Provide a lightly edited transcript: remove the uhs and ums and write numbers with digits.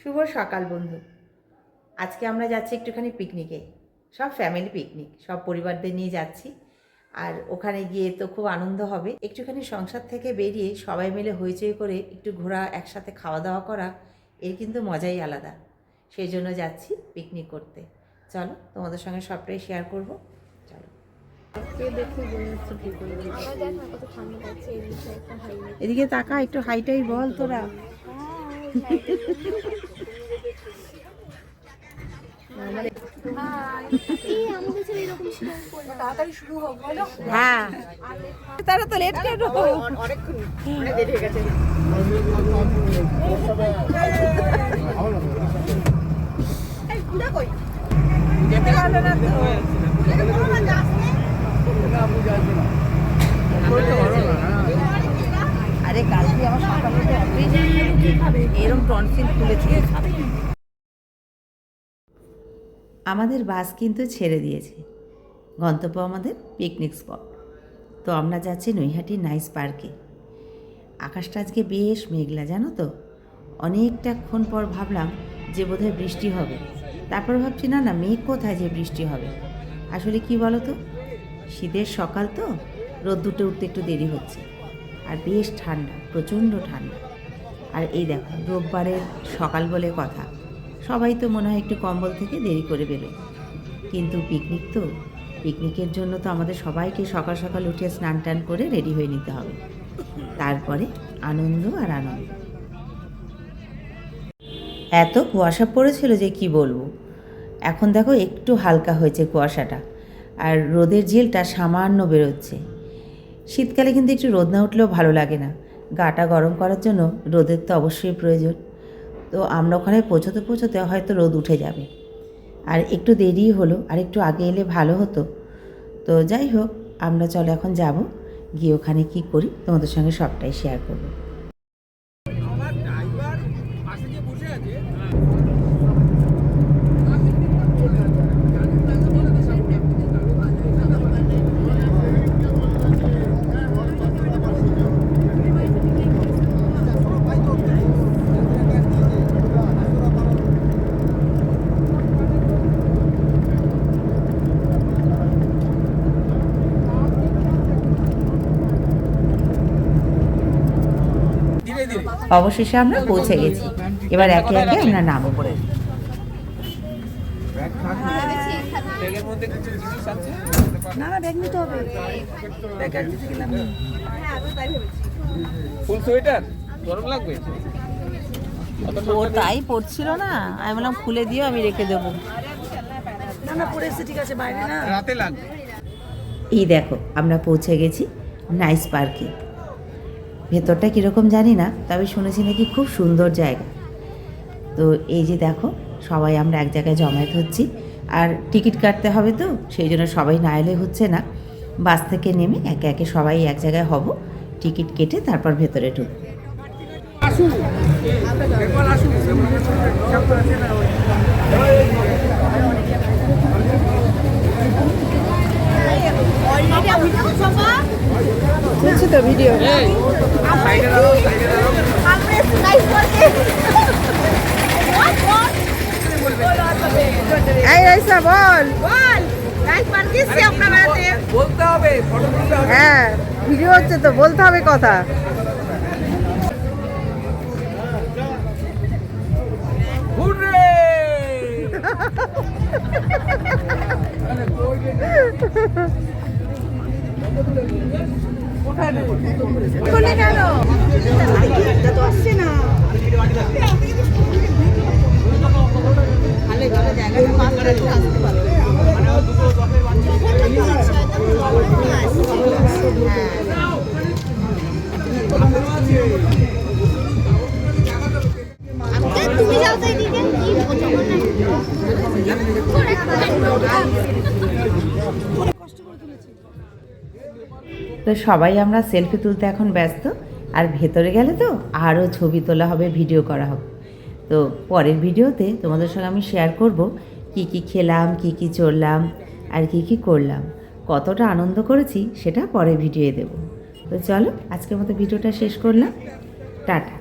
শুভ সকাল বন্ধু। আজকে আমরা যাচ্ছি একটুখানি পিকনিকে, সব ফ্যামিলি পিকনিক, সব পরিবারদের নিয়ে যাচ্ছি। আর ওখানে গিয়ে তো খুব আনন্দ হবে। একটুখানি সংসার থেকে বেরিয়ে সবাই মিলে হইচই করে একটু ঘোরা, একসাথে খাওয়া দাওয়া করা, এর কিন্তু মজাই আলাদা। সেই জন্য যাচ্ছি পিকনিক করতে। চলো তোমাদের সঙ্গে সবটাই শেয়ার করব। চলো এদিকে তাকা, একটু হাইটাই বল তোরা। হ্যাঁ তারা তো লেট কেন, অনেকক্ষণ দেরি হয়ে গেছে। যেতে পারবে না তো, আরে কালকে আমার সকালে এরকম টনসিল খুলেছে। আমাদের বাস কিন্তু ছেড়ে দিয়েছে, গন্তব্য আমাদের পিকনিক স্পট। তো আমরা যাচ্ছি নৈহাটি নাইস পার্কে। আকাশটা আজকে বেশ মেঘলা, জানো তো। অনেকটাক্ষণ পর ভাবলাম যে বোধহয় বৃষ্টি হবে, তারপর ভাবছি না না, মেঘ কোথায় যে বৃষ্টি হবে। আসলে কি বলো তো, শীতের সকাল তো, রোদ্দুরটা উঠতে একটু দেরি হচ্ছে। আর বেশ ঠান্ডা, প্রচণ্ড ঠান্ডা। আর এই দেখো, রোববারের সকাল বলে কথা, সবাই তো মনে হয় একটু কম্বল থেকে দেরি করে বেরোয়। কিন্তু পিকনিক তো, পিকনিকের জন্য তো আমাদের সবাইকে সকাল সকাল উঠে স্নান টান করে রেডি হয়ে নিতে হবে। তারপরে আনন্দ আর আনন্দ। এত কুয়াশা পড়েছিল যে কি বলবো। এখন দেখো একটু হালকা হয়েছে কুয়াশাটা, আর রোদের ঝিলটা সামান্য বেরোচ্ছে। শীতকালে কিন্তু একটু রোদ না উঠলেও ভালো লাগে না, গাটা গরম করার জন্য রোদের তো অবশ্যই প্রয়োজন। তো আমরা ওখানে পৌঁছতে পৌঁছতে হয়তো রোদ উঠে যাবে। আর একটু দেরি হলো, আর একটু আগে এলে ভালো হতো। তো যাই হোক, আমরা চলো এখন যাব, গিয়ে ওখানে কী করি তোমাদের সঙ্গে সবটাই শেয়ার করবো। অবশেষে আমরা পৌঁছে গেছি, এবার একে একে আমরা নামবো। তাই পড়ছিল না, আমি বললাম খুলে দিও, আমি রেখে দেবো। এই দেখো, আমরা পৌঁছে গেছি নাইস পার্কে। ভেতরটা কীরকম জানি না, তবে শুনেছি নাকি খুব সুন্দর জায়গা। তো এই যে দেখো, সবাই আমরা এক জায়গায় জমায়েত হচ্ছি। আর টিকিট কাটতে হবে, তো সেই জন্য সবাই না এলে হচ্ছে না। বাস থেকে নেমে একে একে সবাই এক জায়গায় হব, টিকিট কেটে তারপর ভেতরে ঢুকব। তো ভিডিও বলতে হবে, হ্যাঁ ভিডিও হচ্ছে তো, বলতে হবে কথা। কেন তো আসছে না, তুমি যাও তো এদিকে। তো সবাই আমরা সেলফি তুলতে এখন ব্যস্ত। আর ভেতরে গেলে তো আরও ছবি তোলা হবে, ভিডিও করা হবে। তো পরের ভিডিওতে তোমাদের সঙ্গে আমি শেয়ার করব কি কি খেলাম, কি কি চড়লাম, আর কি কি করলাম, কতটা আনন্দ করেছি সেটা পরে ভিডিওয়ে দেব। তো চলো, আজকের মতো ভিডিওটা শেষ করলাম। টাটা।